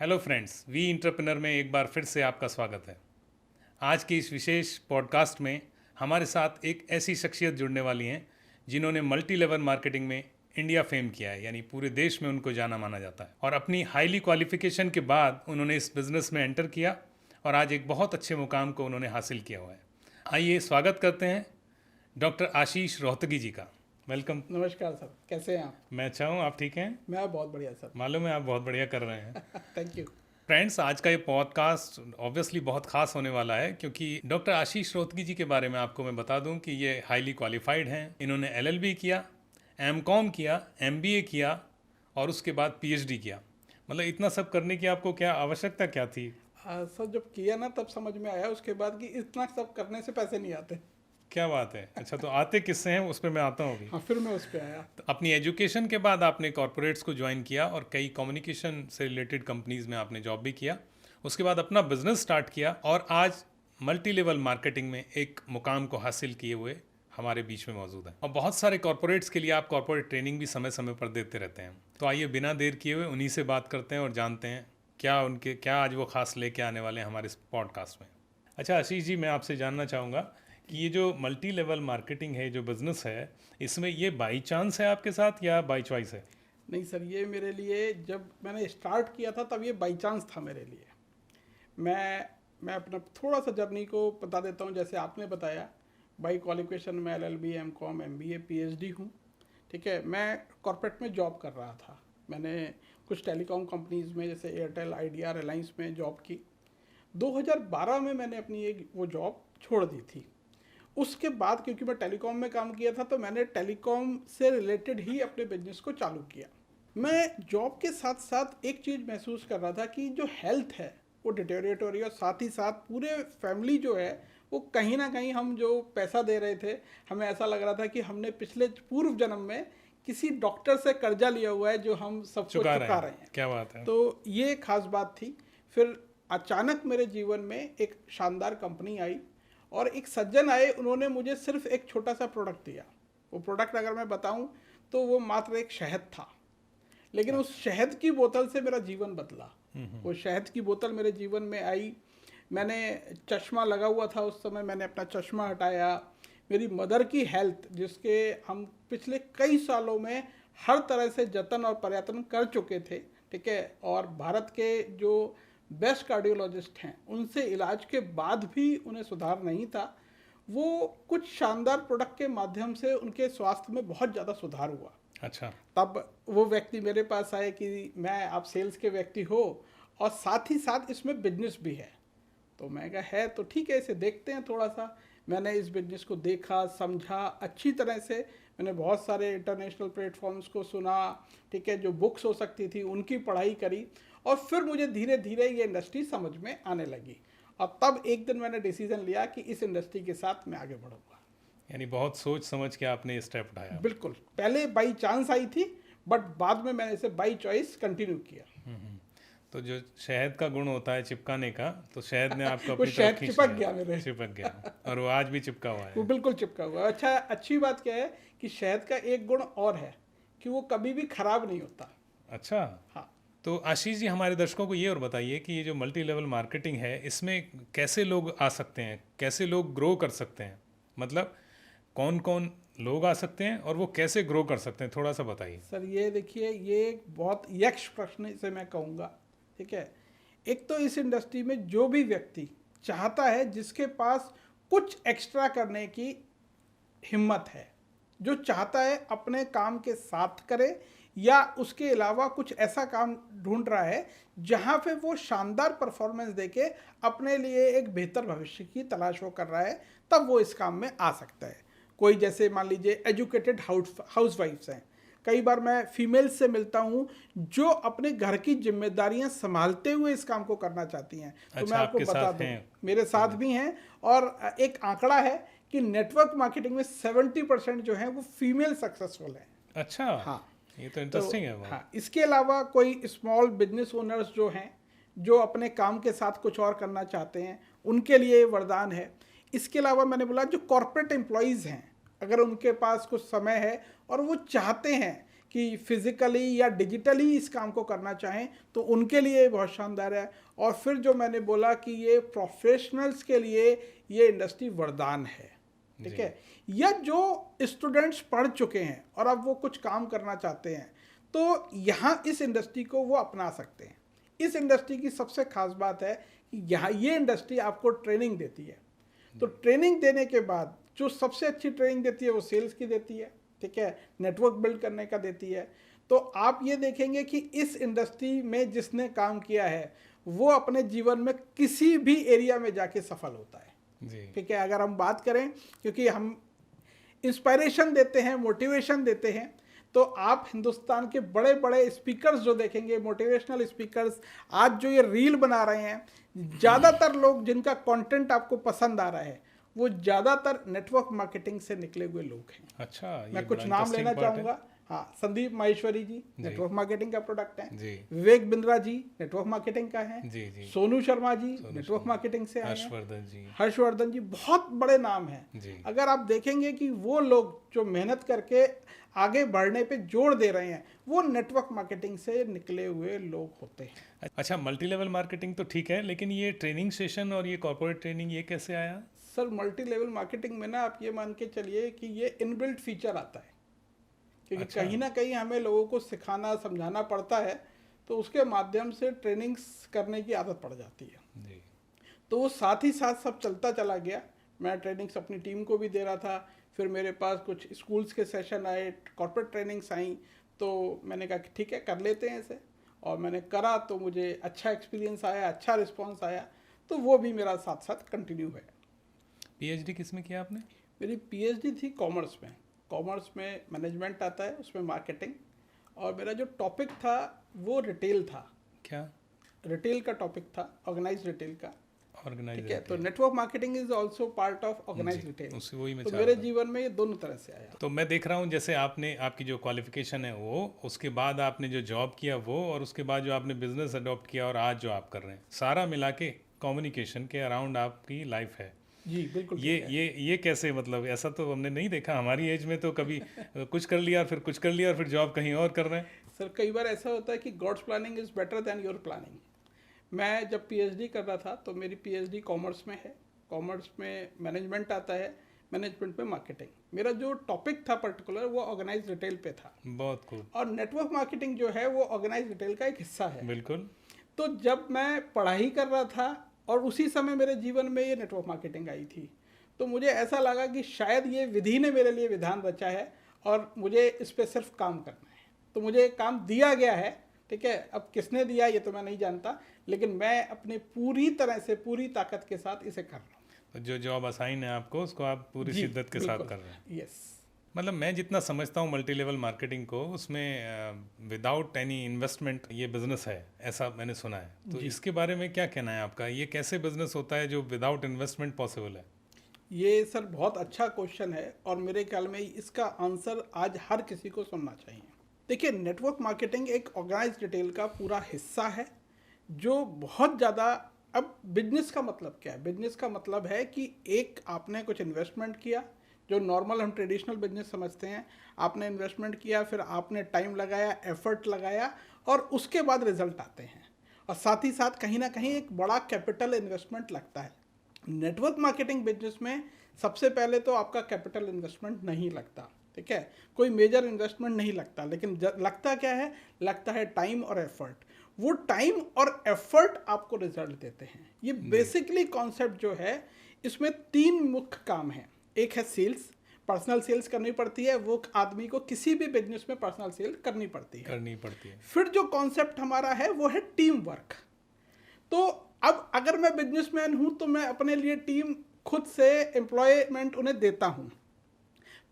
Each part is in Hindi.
हेलो फ्रेंड्स, वी इंटरप्रेन्योर में एक बार फिर से आपका स्वागत है। आज की इस विशेष पॉडकास्ट में हमारे साथ एक ऐसी शख्सियत जुड़ने वाली हैं जिन्होंने मल्टी लेवल मार्केटिंग में इंडिया फेम किया है, यानी पूरे देश में उनको जाना माना जाता है। और अपनी हाईली क्वालिफिकेशन के बाद उन्होंने इस बिज़नेस में एंटर किया और आज एक बहुत अच्छे मुकाम को उन्होंने हासिल किया हुआ है। आइए स्वागत करते हैं डॉक्टर आशीष रोहतगी जी का। वेलकम। नमस्कार सर, कैसे हैं आप? मैं अच्छा हूँ, आप ठीक हैं? मैं बहुत बढ़िया सर। मालूम है आप बहुत बढ़िया कर रहे हैं। Thank you. फ्रेंड्स, आज का ये पॉडकास्ट ऑब्वियसली बहुत खास होने वाला है क्योंकि डॉक्टर आशीष रोहतगी जी के बारे में आपको मैं बता दूं कि ये हाईली क्वालिफाइड हैं। इन्होंने LLB किया, MCOM किया, MBA किया और उसके बाद PhD किया। मतलब इतना सब करने की आपको क्या आवश्यकता क्या थी? सर जब किया ना तब समझ में आया उसके बाद कि इतना सब करने से पैसे नहीं आते। क्या बात है। अच्छा, तो आते किससे हैं उस पर मैं आता हूँ अभी। हाँ, फिर मैं उस पर आया। तो अपनी एजुकेशन के बाद आपने कॉरपोरेट्स को ज्वाइन किया और कई कम्युनिकेशन से रिलेटेड कंपनीज में आपने जॉब भी किया। उसके बाद अपना बिजनेस स्टार्ट किया और आज मल्टी लेवल मार्केटिंग में एक मुकाम को हासिल किए हुए हमारे बीच में मौजूद हैं। और बहुत सारे कॉरपोरेट्स के लिए आप कॉरपोरेट ट्रेनिंग भी समय समय पर देते रहते हैं। तो आइए बिना देर किए हुए उन्हीं से बात करते हैं और जानते हैं क्या आज वो खास लेके आने वाले हैं हमारे इस पॉडकास्ट में। अच्छा आशीष जी, मैं आपसे जानना चाहूँगा कि ये जो मल्टी लेवल मार्केटिंग है, जो बिज़नेस है, इसमें ये बाई चांस है आपके साथ या बाई चॉइस है? नहीं सर, ये मेरे लिए जब मैंने स्टार्ट किया था तब ये बाई चांस था मेरे लिए। मैं अपना थोड़ा सा जर्नी को बता देता हूँ। जैसे आपने बताया, बाई क्वालिफिकेशन में LLB, MCOM, MBA, PhD हूँ। ठीक है, मैं कॉर्पोरेट में जॉब कर रहा था। मैंने कुछ टेलीकॉम कंपनीज़ में जैसे एयरटेल, आइडिया, रिलायंस में जॉब की। 2012 में मैंने अपनी वो जॉब छोड़ दी थी। उसके बाद क्योंकि मैं टेलीकॉम में काम किया था तो मैंने टेलीकॉम से रिलेटेड ही अपने बिजनेस को चालू किया। मैं जॉब के साथ साथ एक चीज़ महसूस कर रहा था कि जो हेल्थ है वो डिटेरियोरेट हो रही है और साथ ही साथ पूरे फैमिली जो है वो कहीं ना कहीं, हम जो पैसा दे रहे थे, हमें ऐसा लग रहा था कि हमने पिछले पूर्व जन्म में किसी डॉक्टर से कर्जा लिया हुआ है जो हम सबको चुका रहे हैं। क्या बात है। तो ये खास बात थी। फिर अचानक मेरे जीवन में एक शानदार कंपनी आई और एक सज्जन आए। उन्होंने मुझे सिर्फ एक छोटा सा प्रोडक्ट दिया। वो प्रोडक्ट अगर मैं बताऊं तो वो मात्र एक शहद था, लेकिन उस शहद की बोतल से मेरा जीवन बदला। वो शहद की बोतल मेरे जीवन में आई। मैंने चश्मा लगा हुआ था उस समय, मैंने अपना चश्मा हटाया। मेरी मदर की हेल्थ, जिसके हम पिछले कई सालों में हर तरह से जतन और प्रयत्न कर चुके थे, ठीक है, और भारत के जो बेस्ट कार्डियोलॉजिस्ट हैं उनसे इलाज के बाद भी उन्हें सुधार नहीं था। वो कुछ शानदार प्रोडक्ट के माध्यम से उनके स्वास्थ्य में बहुत ज़्यादा सुधार हुआ। अच्छा। तब वो व्यक्ति मेरे पास आए कि मैं, आप सेल्स के व्यक्ति हो और साथ ही साथ इसमें बिजनेस भी है। तो मैं कहा है तो ठीक है, इसे देखते हैं थोड़ा सा। मैंने इस बिजनेस को देखा, समझा अच्छी तरह से। मैंने बहुत सारे इंटरनेशनल प्लेटफॉर्म्स को सुना, ठीक है, जो बुक्स हो सकती थी उनकी पढ़ाई करी और फिर मुझे धीरे धीरे ये इंडस्ट्री समझ में आने लगी। और तब एक दिन मैंने डिसीजन लिया कि इस इंडस्ट्री के साथ मैं आगे बढ़ूंगा। यानी बहुत सोच समझ के आपने ये स्टेप उठाया। बिल्कुल, पहले बाई चांस आई थी बट बाद में मैंने इसे बाई चॉइस कंटिन्यू किया। तो जो शहद का गुण होता है चिपकाने का, तो शहद ने आपको वो अपनी शहद तरफ खींच चिपक लिया। गया मेरे। चिपक गया और वो आज भी चिपका हुआ वो है। बिल्कुल चिपका हुआ है। अच्छा, अच्छी बात क्या है कि शहद का एक गुण और है कि वो कभी भी खराब नहीं होता। अच्छा। हाँ। तो आशीष जी, हमारे दर्शकों को ये और बताइए कि ये जो मल्टी लेवल मार्केटिंग है, इसमें कैसे लोग आ सकते हैं, कैसे लोग ग्रो कर सकते हैं? मतलब कौन कौन लोग आ सकते हैं और वो कैसे ग्रो कर सकते हैं, थोड़ा सा बताइए। सर ये देखिए, ये एक बहुत यक्ष प्रश्न इसे मैं कहूँगा। ठीक है, एक तो इस इंडस्ट्री में जो भी व्यक्ति चाहता है, जिसके पास कुछ एक्स्ट्रा करने की हिम्मत है, जो चाहता है अपने काम के साथ करे या उसके अलावा कुछ ऐसा काम ढूंढ रहा है जहाँ पे वो शानदार परफॉर्मेंस देके अपने लिए एक बेहतर भविष्य की तलाश वो कर रहा है, तब वो इस काम में आ सकता है। कोई जैसे मान लीजिए एजुकेटेड हाउसवाइफ्स हैं, कई बार मैं फीमेल्स से मिलता हूँ जो अपने घर की जिम्मेदारियां संभालते हुए इस काम को करना चाहती हैं। तो अच्छा, मैं आपको बता दूं, मेरे साथ भी हैं और एक आंकड़ा है कि नेटवर्क मार्केटिंग में 70% जो है वो फीमेल सक्सेसफुल है। अच्छा। हाँ, ये तो इंटरेस्टिंग है वो। हाँ, इसके अलावा कोई स्मॉल बिजनेस ओनर्स जो हैं, जो अपने काम के साथ कुछ और करना चाहते हैं, उनके लिए वरदान है। इसके अलावा मैंने बोला जो कॉर्पोरेट एम्प्लॉयज़ हैं, अगर उनके पास कुछ समय है और वो चाहते हैं कि फिजिकली या डिजिटली इस काम को करना चाहें तो उनके लिए ये बहुत शानदार है। और फिर जो मैंने बोला कि ये प्रोफेशनल्स के लिए ये इंडस्ट्री वरदान है, ठीक है। या जो स्टूडेंट्स पढ़ चुके हैं और अब वो कुछ काम करना चाहते हैं तो यहाँ इस इंडस्ट्री को वो अपना सकते हैं। इस इंडस्ट्री की सबसे खास बात है कि यहाँ ये इंडस्ट्री आपको ट्रेनिंग देती है। तो ट्रेनिंग देने के बाद जो सबसे अच्छी ट्रेनिंग देती है वो सेल्स की देती है, ठीक है, नेटवर्क बिल्ड करने का देती है। तो आप ये देखेंगे कि इस इंडस्ट्री में जिसने काम किया है वो अपने जीवन में किसी भी एरिया में जाके सफल होता है, ठीक है। अगर हम बात करें, क्योंकि हम इंस्पायरेशन देते हैं, मोटिवेशन देते हैं, तो आप हिंदुस्तान के बड़े बड़े स्पीकर्स जो देखेंगे, मोटिवेशनल स्पीकर्स, आज जो ये रील बना रहे हैं, ज़्यादातर लोग जिनका कंटेंट आपको पसंद आ रहा है वो ज़्यादातर नेटवर्क मार्केटिंग से निकले हुए लोग हैं। अच्छा, मैं कुछ नाम लेना चाहूँगा। हाँ, Sandeep Maheshwari G network marketing का प्रोडक्ट है। Vivek Bindra G network marketing का है। Sonu Sharma G network marketing से आए हैं। हर्षवर्धन जी बहुत बड़े नाम हैं। अगर आप देखेंगे कि वो लोग जो मेहनत करके आगे बढ़ने पे जोर दे रहे हैं वो नेटवर्क मार्केटिंग से निकले हुए लोग होते हैं। अच्छा, मल्टी लेवल मार्केटिंग तो ठीक है, लेकिन ये ट्रेनिंग सेशन और ये कॉर्पोरेट ट्रेनिंग ये कैसे आया? सर, मल्टी लेवल मार्केटिंग में ना आप ये मान के चलिए कि ये इनबिल्ट फीचर आता है, क्योंकि कहीं ना कहीं हमें लोगों को सिखाना समझाना पड़ता है, तो उसके माध्यम से ट्रेनिंग्स करने की आदत पड़ जाती है जी। तो वो साथ ही साथ सब चलता चला गया। मैं ट्रेनिंग्स अपनी टीम को भी दे रहा था, फिर मेरे पास कुछ स्कूल्स के सेशन आए, कॉर्पोरेट ट्रेनिंग्स आई, तो मैंने कहा कि ठीक है कर लेते हैं इसे, और मैंने करा तो मुझे अच्छा एक्सपीरियंस आया, अच्छा रिस्पॉन्स आया, तो वो भी मेरा साथ साथ कंटिन्यू है। पीएचडी किस में किया आपने? मेरी पीएचडी थी कॉमर्स में। कॉमर्स में मैनेजमेंट आता है, उसमें मार्केटिंग, और मेरा जो टॉपिक था वो रिटेल था। क्या? रिटेल का टॉपिक था, ऑर्गेनाइज रिटेल का। ऑर्गेनाइज, ठीक है। तो network marketing is also part of organise retail. तो मेरे जीवन में ये दोनों तरह से आया। तो मैं देख रहा हूँ जैसे आपने, आपकी जो क्वालिफिकेशन है वो, उसके बाद आपने जो जॉब किया वो, और उसके बाद जो आपने बिजनेस अडॉप्ट किया और आज जो आप कर रहे हैं, सारा मिला के कम्युनिकेशन के अराउंड आपकी लाइफ है। जी बिल्कुल। ये कैसे, मतलब ऐसा तो हमने नहीं देखा हमारी एज में, तो कभी कुछ कर लिया फिर कुछ कर लिया और फिर जॉब कहीं और कर रहे हैं। सर, कई बार ऐसा होता है कि God's planning is better than your planning. मैं जब पीएचडी कर रहा था तो मेरी पीएचडी कॉमर्स में है। कॉमर्स में मैनेजमेंट आता है, मैनेजमेंट में मार्केटिंग। मेरा जो टॉपिक था पर्टिकुलर वो ऑर्गेनाइज रिटेल पे था। बहुत खूब। और नेटवर्क मार्केटिंग जो है वो ऑर्गेनाइज रिटेल का एक हिस्सा है। बिल्कुल। तो जब मैं पढ़ाई कर रहा था और उसी समय मेरे जीवन में ये नेटवर्क मार्केटिंग आई थी, तो मुझे ऐसा लगा कि शायद ये विधि ने मेरे लिए विधान रचा है और मुझे इस पर सिर्फ काम करना है। तो मुझे काम दिया गया है, ठीक है। अब किसने दिया ये तो मैं नहीं जानता, लेकिन मैं अपने पूरी तरह से, पूरी ताकत के साथ इसे कर रहा हूँ। तो जो जॉब असाइन है आपको, उसको आप पूरी शिद्दत के साथ कर रहे हैं। यस। मतलब मैं जितना समझता हूँ मल्टी लेवल मार्केटिंग को, उसमें विदाउट एनी इन्वेस्टमेंट ये बिजनेस है, ऐसा मैंने सुना है। तो इसके बारे में क्या कहना है आपका? ये कैसे बिजनेस होता है जो विदाउट इन्वेस्टमेंट पॉसिबल है? ये सर बहुत अच्छा क्वेश्चन है और मेरे ख्याल में इसका आंसर आज हर किसी को सुनना चाहिए। देखिए, नेटवर्क मार्केटिंग एक ऑर्गेनाइज रिटेल का पूरा हिस्सा है जो बहुत ज़्यादा, अब बिजनेस का मतलब क्या है? बिजनेस का मतलब है कि एक आपने कुछ इन्वेस्टमेंट किया, जो नॉर्मल हम ट्रेडिशनल बिजनेस समझते हैं। आपने इन्वेस्टमेंट किया, फिर आपने टाइम लगाया, एफर्ट लगाया, और उसके बाद रिजल्ट आते हैं। और साथ ही साथ कहीं ना कहीं एक बड़ा कैपिटल इन्वेस्टमेंट लगता है। नेटवर्क मार्केटिंग बिजनेस में सबसे पहले तो आपका कैपिटल इन्वेस्टमेंट नहीं लगता, ठीक है, कोई मेजर इन्वेस्टमेंट नहीं लगता। लेकिन लगता क्या है? लगता है टाइम और एफर्ट। वो टाइम और एफर्ट आपको रिजल्ट देते हैं। ये बेसिकली कॉन्सेप्ट जो है, इसमें 3 मुख्य काम हैं। एक है सेल्स, पर्सनल सेल्स करनी पड़ती है, वो आदमी को किसी भी बिजनेस में पर्सनल सेल करनी पड़ती है। फिर जो कॉन्सेप्ट हमारा है वो है टीम वर्क। तो अब अगर मैं बिजनेसमैन हूं तो मैं अपने लिए टीम खुद से एम्प्लॉयमेंट उन्हें देता हूं,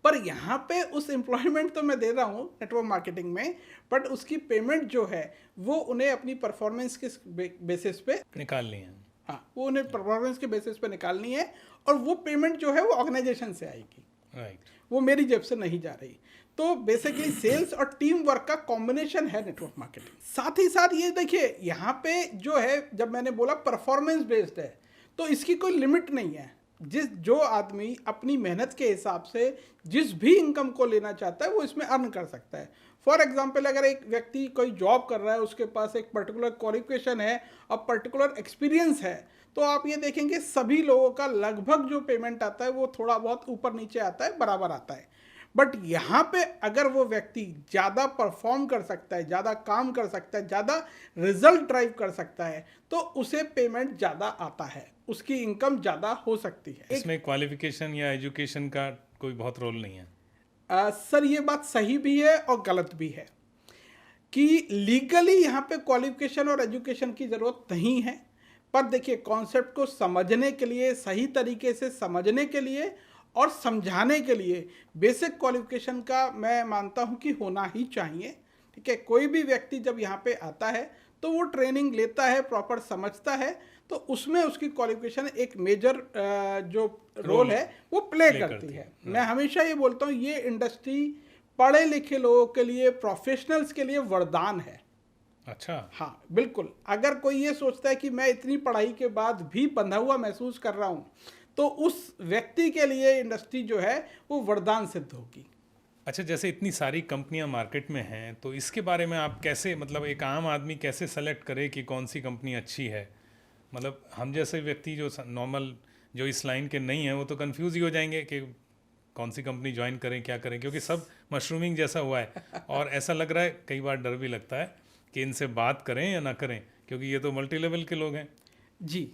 पर यहाँ पे उस एम्प्लॉयमेंट तो मैं दे रहा हूँ नेटवर्क मार्केटिंग में, बट उसकी पेमेंट जो है वो उन्हें अपनी परफॉर्मेंस के बेसिस पे निकालनी है। हाँ, वो उन्हें परफॉर्मेंस के बेसिस पे निकालनी है, और वो पेमेंट जो है वो ऑर्गेनाइजेशन से आएगी। राइट। वो मेरी जेब से नहीं जा रही। तो बेसिकली सेल्स और टीम वर्क का कॉम्बिनेशन है नेटवर्क मार्केटिंग। साथ ही साथ ये देखिए, यहाँ पे जो है, जब मैंने बोला परफॉर्मेंस बेस्ड है, तो इसकी कोई लिमिट नहीं है। जो आदमी अपनी मेहनत के हिसाब से जिस भी इनकम को लेना चाहता है वो इसमें अर्न कर सकता है। फॉर एग्जाम्पल, अगर एक व्यक्ति कोई जॉब कर रहा है, उसके पास एक पर्टिकुलर क्वालिफिकेशन है और पर्टिकुलर एक्सपीरियंस है, तो आप ये देखेंगे सभी लोगों का लगभग जो पेमेंट आता है वो थोड़ा बहुत ऊपर नीचे आता है, बराबर आता है। बट यहाँ पे अगर वो व्यक्ति ज़्यादा परफॉर्म कर सकता है, ज़्यादा काम कर सकता है, ज़्यादा रिजल्ट ड्राइव कर सकता है, तो उसे पेमेंट ज़्यादा आता है, उसकी इनकम ज़्यादा हो सकती है। इसमें क्वालिफिकेशन या एजुकेशन का कोई बहुत रोल नहीं है? सर ये बात सही भी है और गलत भी है कि लीगली यहाँ पे क्वालिफिकेशन और एजुकेशन की ज़रूरत नहीं है। पर देखिए, कॉन्सेप्ट को समझने के लिए, सही तरीके से समझने के लिए और समझाने के लिए बेसिक क्वालिफिकेशन का मैं मानता हूँ कि होना ही चाहिए। ठीक है, कोई भी व्यक्ति जब यहाँ पे आता है तो वो ट्रेनिंग लेता है, प्रॉपर समझता है, तो उसमें उसकी क्वालिफिकेशन एक मेजर जो रोल है वो प्ले करती है। मैं हमेशा ये बोलता हूँ, ये इंडस्ट्री पढ़े लिखे लोगों के लिए, प्रोफेशनल्स के लिए वरदान है। अच्छा। हाँ बिल्कुल। अगर कोई ये सोचता है कि मैं इतनी पढ़ाई के बाद भी बंधा हुआ महसूस कर रहा हूँ, तो उस व्यक्ति के लिए इंडस्ट्री जो है वो वरदान सिद्ध होगी। अच्छा, जैसे इतनी सारी कंपनियां मार्केट में हैं, तो इसके बारे में आप कैसे, मतलब एक आम आदमी कैसे सेलेक्ट करे कि कौन सी कंपनी अच्छी है? मतलब हम जैसे व्यक्ति जो नॉर्मल, जो इस लाइन के नहीं हैं, वो तो कंफ्यूज ही हो जाएंगे कि कौन सी कंपनी ज्वाइन करें, क्या करें, क्योंकि सब मशरूमिंग जैसा हुआ है। और ऐसा लग रहा है, कई बार डर भी लगता है कि इनसे बात करें या ना करें, क्योंकि ये तो मल्टी लेवल के लोग हैं। जी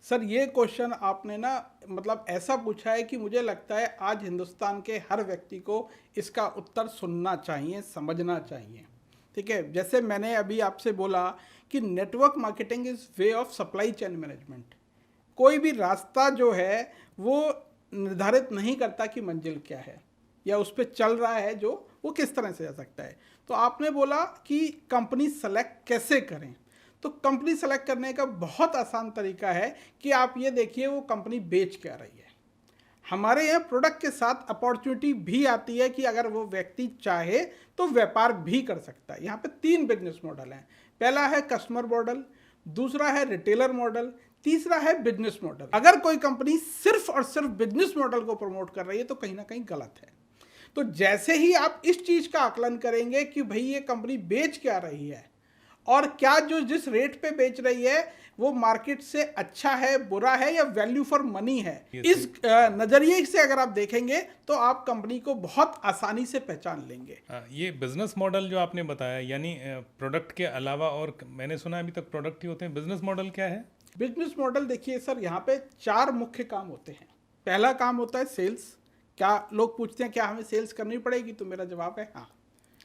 सर, ये क्वेश्चन आपने ना मतलब ऐसा पूछा है कि मुझे लगता है आज हिंदुस्तान के हर व्यक्ति को इसका उत्तर सुनना चाहिए, समझना चाहिए। ठीक है, जैसे मैंने अभी आपसे बोला कि network marketing is way of supply chain management. कोई भी रास्ता जो है वो निर्धारित नहीं करता कि मंजिल क्या है या उस पर चल रहा है जो वो किस तरह से जा सकता है। तो आपने बोला कि कंपनी सेलेक्ट कैसे करें, तो कंपनी सेलेक्ट करने का बहुत आसान तरीका है कि आप ये देखिए वो कंपनी बेच क्या रही है। हमारे यहाँ प्रोडक्ट के साथ अपॉर्चुनिटी भी आती है कि अगर वो व्यक्ति चाहे तो व्यापार भी कर सकता है। यहाँ पे 3 बिजनेस मॉडल हैं। पहला है कस्टमर मॉडल, दूसरा है रिटेलर मॉडल, तीसरा है बिजनेस मॉडल। अगर कोई कंपनी सिर्फ और सिर्फ बिजनेस मॉडल को प्रमोट कर रही है तो कहीं ना कहीं गलत है। तो जैसे ही आप इस चीज़ का आकलन करेंगे कि भाई ये कंपनी बेच क्या रही है और क्या जो जिस रेट पे बेच रही है वो मार्केट से अच्छा है, बुरा है या वैल्यू फॉर मनी है, इस नज़रिए से अगर आप देखेंगे तो आप कंपनी को बहुत आसानी से पहचान लेंगे। ये बिजनेस मॉडल जो आपने बताया, यानी प्रोडक्ट के अलावा, और मैंने सुना अभी तक प्रोडक्ट ही होते हैं, बिजनेस मॉडल क्या है? बिजनेस मॉडल देखिए सर, यहाँ पे 4 मुख्य काम होते हैं। पहला काम होता है सेल्स। क्या लोग पूछते हैं क्या हमें सेल्स करनी पड़ेगी, तो मेरा जवाब है हाँ।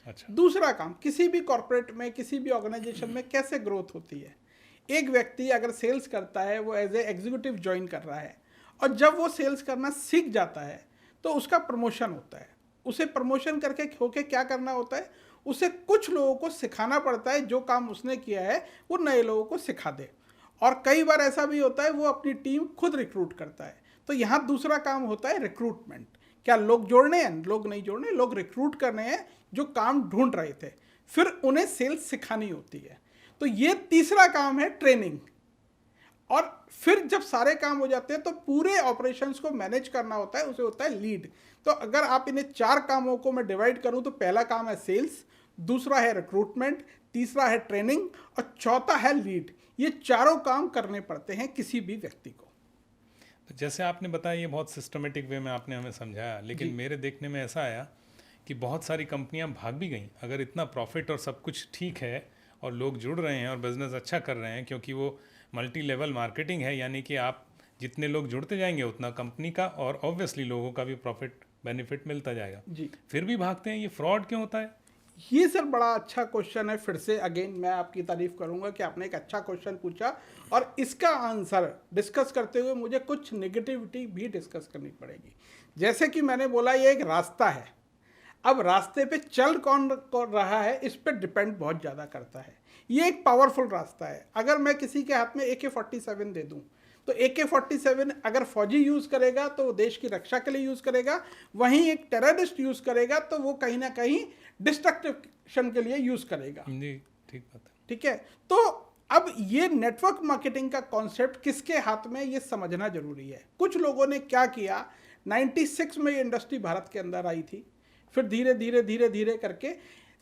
अच्छा। दूसरा काम, किसी भी कॉर्पोरेट में, किसी भी ऑर्गेनाइजेशन में कैसे ग्रोथ होती है। एक व्यक्ति अगर सेल्स करता है, वो एज ए एग्जीक्यूटिव ज्वाइन कर रहा है, और जब वो सेल्स करना सीख जाता है तो उसका प्रमोशन होता है। उसे प्रमोशन करके होके क्या करना होता है, उसे कुछ लोगों को सिखाना पड़ता है, जो काम उसने किया है वो नए लोगों को सिखा दे। और कई बार ऐसा भी होता है वो अपनी टीम खुद रिक्रूट करता है। तो यहाँ दूसरा काम होता है रिक्रूटमेंट। क्या लोग जोड़ने हैं? लोग नहीं जोड़ने, लोग रिक्रूट करने हैं जो काम ढूंढ रहे थे, फिर उन्हें सेल्स सिखानी होती है। तो ये तीसरा काम है ट्रेनिंग। और फिर जब सारे काम हो जाते हैं तो पूरे ऑपरेशंस को मैनेज करना होता है, उसे होता है लीड। तो अगर आप इन्हें 4 कामों को मैं डिवाइड करूं तो पहला काम है सेल्स, दूसरा है रिक्रूटमेंट, तीसरा है ट्रेनिंग और चौथा है लीड। ये चारों काम करने पड़ते हैं किसी भी व्यक्ति को। तो जैसे आपने बताया, ये बहुत सिस्टमेटिक वे में आपने हमें समझाया, लेकिन मेरे देखने में ऐसा आया कि बहुत सारी कंपनियां भाग भी गईं। अगर इतना प्रॉफिट और सब कुछ ठीक है और लोग जुड़ रहे हैं और बिजनेस अच्छा कर रहे हैं, क्योंकि वो मल्टी लेवल मार्केटिंग है, यानी कि आप जितने लोग जुड़ते जाएंगे उतना कंपनी का और ऑब्वियसली लोगों का भी प्रॉफिट बेनिफिट मिलता जाएगा जी, फिर भी भागते हैं। ये फ्रॉड क्यों होता है? ये सर बड़ा अच्छा क्वेश्चन है। फिर से अगेन मैं आपकी तारीफ करूंगा कि आपने एक अच्छा क्वेश्चन पूछा, और इसका आंसर डिस्कस करते हुए मुझे कुछ नेगेटिविटी भी डिस्कस करनी पड़ेगी। जैसे कि मैंने बोला, ये एक रास्ता है। अब रास्ते पे चल कौन रहा है इस पर डिपेंड बहुत ज़्यादा करता है। ये एक पावरफुल रास्ता है। अगर मैं किसी के हाथ में AK-47 दे दूं, तो AK-47 अगर फौजी यूज़ करेगा तो वो देश की रक्षा के लिए यूज़ करेगा, वहीं एक टेररिस्ट यूज़ करेगा तो वो कहीं ना कहीं डिस्ट्रक्शन के लिए यूज़ करेगा। जी, ठीक बात है। ठीक है, तो अब ये नेटवर्क मार्केटिंग का कॉन्सेप्ट किसके हाथ में, ये समझना जरूरी है। कुछ लोगों ने क्या किया, 96 में ये इंडस्ट्री भारत के अंदर आई थी, फिर धीरे धीरे धीरे धीरे करके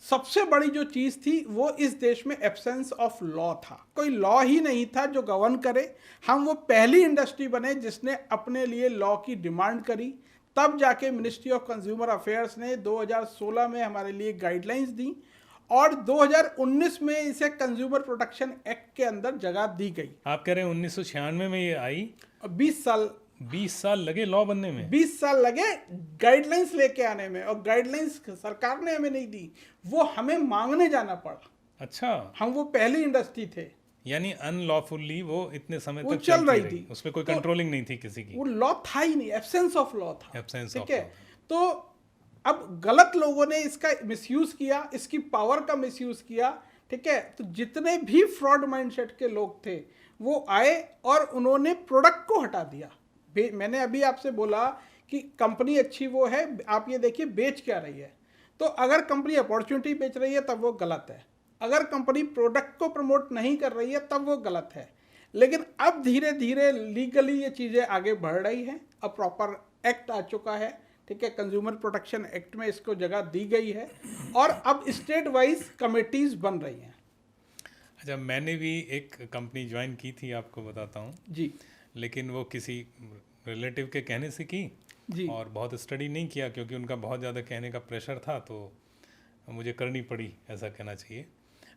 सबसे बड़ी जो चीज़ थी वो इस देश में एब्सेंस ऑफ लॉ था। कोई लॉ ही नहीं था जो गवर्न करे। हम वो पहली इंडस्ट्री बने जिसने अपने लिए लॉ की डिमांड करी। तब जाके मिनिस्ट्री ऑफ कंज्यूमर अफेयर्स ने 2016 में हमारे लिए गाइडलाइंस दी और 2019 में इसे कंज्यूमर प्रोटेक्शन एक्ट के अंदर जगह दी गई। आप कह रहे हैं 1996 में ये आई? 20 साल लगे लॉ बनने में? 20 साल लगे गाइडलाइंस लेके आने में, और गाइडलाइंस सरकार ने हमें नहीं दी, वो हमें मांगने जाना पड़ा। अच्छा, हम वो पहली इंडस्ट्री थे। यानी अनलॉफुली वो इतने समय वो तक चल रही थी, उस पर कोई कंट्रोलिंग नहीं थी किसी की। वो लॉ था ही नहीं, एब्सेंस ऑफ लॉ था। एब्सेंस ठीक ऑफ है, तो अब गलत लोगों ने इसका मिसयूज किया, इसकी पावर का मिसयूज किया। ठीक है, तो जितने भी फ्रॉड माइंडसेट के लोग थे वो आए और उन्होंने प्रोडक्ट को हटा दिया। मैंने अभी आपसे बोला कि कंपनी अच्छी वो है, आप ये देखिए बेच क्या रही है। तो अगर कंपनी अपॉर्चुनिटी बेच रही है तब वो गलत है, अगर कंपनी प्रोडक्ट को प्रमोट नहीं कर रही है तब वो गलत है। लेकिन अब धीरे धीरे लीगली ये चीज़ें आगे बढ़ रही हैं। अब प्रॉपर एक्ट आ चुका है, ठीक है, कंज्यूमर प्रोटेक्शन एक्ट में इसको जगह दी गई है और अब स्टेट वाइज कमेटीज बन रही हैं। अच्छा, मैंने भी एक कंपनी ज्वाइन की थी, आपको बताता हूँ जी, लेकिन वो किसी रिलेटिव के कहने से की जी, और बहुत स्टडी नहीं किया क्योंकि उनका बहुत ज़्यादा कहने का प्रेशर था, तो मुझे करनी पड़ी, ऐसा कहना चाहिए।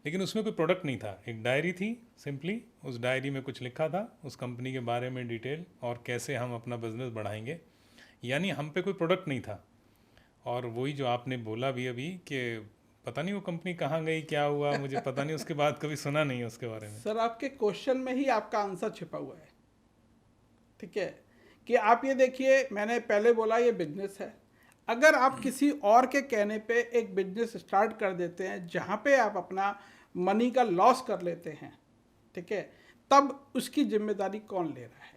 लेकिन उसमें कोई प्रोडक्ट नहीं था, एक डायरी थी सिंपली। उस डायरी में कुछ लिखा था उस कंपनी के बारे में डिटेल और कैसे हम अपना बिजनेस बढ़ाएंगे, यानी हम पे कोई प्रोडक्ट नहीं था। और वही जो आपने बोला भी अभी कि पता नहीं वो कंपनी कहाँ गई, क्या हुआ, मुझे पता नहीं, उसके बाद कभी सुना नहीं उसके बारे में। सर आपके क्वेश्चन में ही आपका आंसर छिपा हुआ है। ठीक है, कि आप ये देखिए, मैंने पहले बोला ये बिजनेस है। अगर आप किसी और के कहने पे एक बिजनेस स्टार्ट कर देते हैं जहाँ पे आप अपना मनी का लॉस कर लेते हैं, ठीक है, तब उसकी जिम्मेदारी कौन ले रहा है।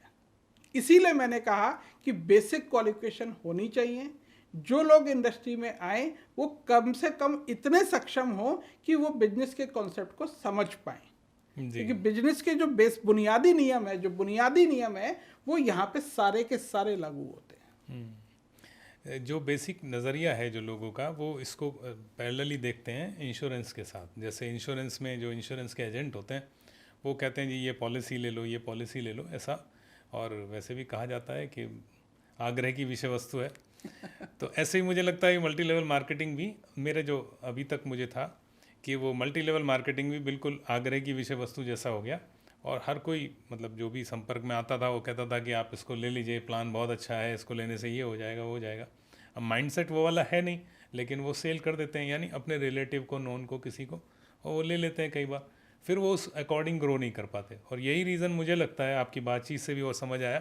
इसीलिए मैंने कहा कि बेसिक क्वालिफिकेशन होनी चाहिए। जो लोग इंडस्ट्री में आए वो कम से कम इतने सक्षम हो कि वो बिजनेस के कॉन्सेप्ट को समझ पाएं, क्योंकि बिजनेस के जो बुनियादी नियम है वो यहाँ पे सारे के सारे लागू होते हैं। जो बेसिक नज़रिया है जो लोगों का, वो इसको पैरेलली देखते हैं इंश्योरेंस के साथ। जैसे इंश्योरेंस में जो इंश्योरेंस के एजेंट होते हैं वो कहते हैं जी ये पॉलिसी ले लो, ये पॉलिसी ले लो, ऐसा। और वैसे भी कहा जाता है कि आग्रह की विषय वस्तु है। तो ऐसे ही मुझे लगता है मल्टी लेवल मार्केटिंग भी, मेरे जो अभी तक मुझे था कि वो मल्टी लेवल मार्केटिंग भी बिल्कुल आग्रह की विषय वस्तु जैसा हो गया। और हर कोई मतलब जो भी संपर्क में आता था वो कहता था कि आप इसको ले लीजिए, प्लान बहुत अच्छा है, इसको लेने से ये हो जाएगा, वो हो जाएगा। अब माइंडसेट वो वाला है नहीं, लेकिन वो सेल कर देते हैं, यानी अपने रिलेटिव को, नोन को, किसी को, और वो ले लेते हैं कई बार। फिर वो उस अकॉर्डिंग ग्रो नहीं कर पाते। और यही रीज़न मुझे लगता है, आपकी बातचीत से भी और समझ आया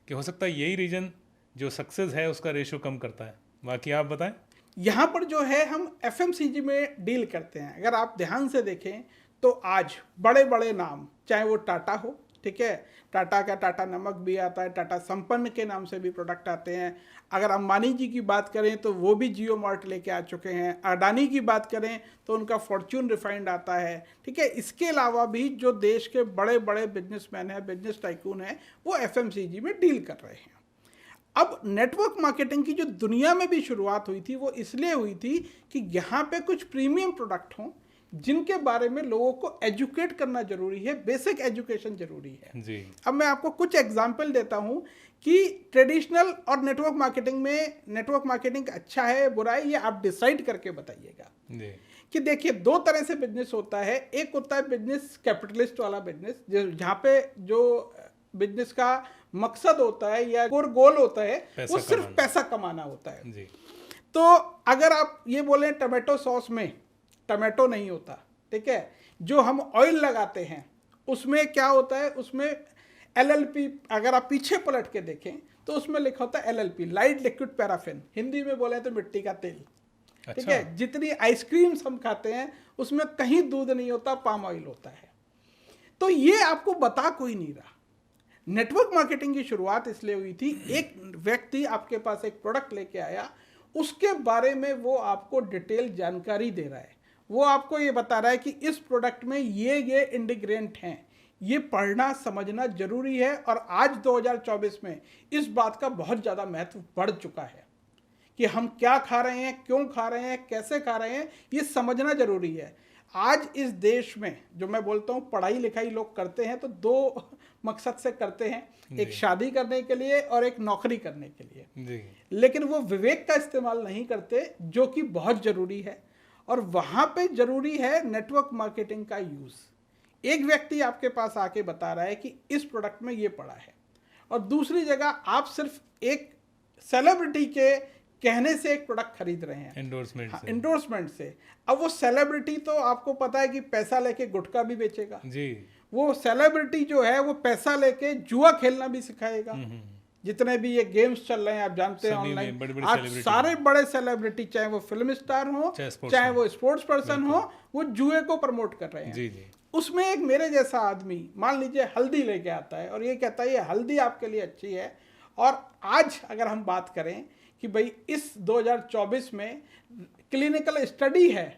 कि हो सकता है यही रीज़न जो सक्सेस है उसका रेशो कम करता है। बाकी आप बताएं। यहाँ पर जो है हम FMCG में डील करते हैं। अगर आप ध्यान से देखें तो आज बड़े बड़े नाम, चाहे वो टाटा हो, ठीक है, टाटा का टाटा नमक भी आता है, टाटा संपन्न के नाम से भी प्रोडक्ट आते हैं। अगर अंबानी जी की बात करें तो वो भी जियो मार्ट लेके आ चुके हैं। अडानी की बात करें तो उनका फॉर्च्यून रिफाइंड आता है। ठीक है, इसके अलावा भी जो देश के बड़े बड़े बिजनेसमैन हैं, बिजनेस टाइकून हैं, वो FMCG में डील कर रहे हैं। अब नेटवर्क मार्केटिंग की जो दुनिया में भी शुरुआत हुई थी वो इसलिए हुई थी कि यहाँ पे कुछ प्रीमियम प्रोडक्ट हों जिनके बारे में लोगों को एजुकेट करना जरूरी है, बेसिक एजुकेशन जरूरी है जी। अब मैं आपको कुछ एग्जांपल देता हूँ कि ट्रेडिशनल और नेटवर्क मार्केटिंग में नेटवर्क मार्केटिंग अच्छा है बुरा है, ये आप डिसाइड करके बताइएगा। कि देखिए, दो तरह से बिजनेस होता है। एक होता है बिजनेस कैपिटलिस्ट वाला बिजनेस, जहाँ पे जो बिजनेस का मकसद होता है या गोल होता है वो सिर्फ पैसा कमाना होता है जी। तो अगर आप ये बोलें टमाटो सॉस में टमाटो नहीं होता, ठीक है, जो हम ऑयल लगाते हैं उसमें क्या होता है, उसमें LLP, अगर आप पीछे पलट के देखें तो उसमें लिखा होता है LLP, light liquid paraffin, Hindi में बोले तो मिट्टी का तेल। अच्छा। ठीक है, जितनी आइसक्रीम्स हम खाते हैं उसमें कहीं दूध नहीं होता, पाम ऑयल होता है। तो ये आपको बता कोई नहीं रहा। नेटवर्क मार्केटिंग की शुरुआत इसलिए हुई थी, एक व्यक्ति आपके पास एक प्रोडक्ट लेके आया, उसके बारे में वो आपको डिटेल जानकारी दे रहा है, वो आपको ये बता रहा है कि इस प्रोडक्ट में ये इंग्रेडिएंट हैं, ये पढ़ना समझना जरूरी है। और आज 2024 में इस बात का बहुत ज़्यादा महत्व बढ़ चुका है कि हम क्या खा रहे हैं, क्यों खा रहे हैं, कैसे खा रहे हैं, ये समझना जरूरी है। आज इस देश में जो मैं बोलता हूँ पढ़ाई लिखाई लोग करते हैं तो दो मकसद से करते हैं, एक शादी करने के लिए और एक नौकरी करने के लिए जी। लेकिन वो विवेक का इस्तेमाल नहीं करते जो कि बहुत ज़रूरी है। और वहाँ पे ज़रूरी है नेटवर्क मार्केटिंग का यूज़। एक व्यक्ति आपके पास आके बता रहा है कि इस प्रोडक्ट में ये पड़ा है, और दूसरी जगह आप सिर्फ एक सेलिब्रिटी के कहने से एक प्रोडक्ट खरीद रहे हैं, एंडोर्समेंट से। एंडोर्समेंट से। अब वो सेलिब्रिटी तो आपको पता है कि पैसा लेके गुटखा भी बेचेगा, जी। वो सेलिब्रिटी जो है वो पैसा लेके जुआ खेलना भी सिखाएगा। जितने भी ये गेम्स चल रहे हैं आप जानते हैं सभी में ऑनलाइन, बड़े-बड़े आज celebrity सारे बड़े सेलिब्रिटी, चाहे वो फिल्म स्टार हो चाहे वो स्पोर्ट्स पर्सन हो, वो जुए को प्रमोट कर रहे हैं। जी जी। उसमें एक मेरे जैसा आदमी मान लीजिए हल्दी लेके आता है और ये कहता है ये हल्दी आपके लिए अच्छी है। और आज अगर हम बात करें कि भाई इस 2024 में क्लिनिकल स्टडी है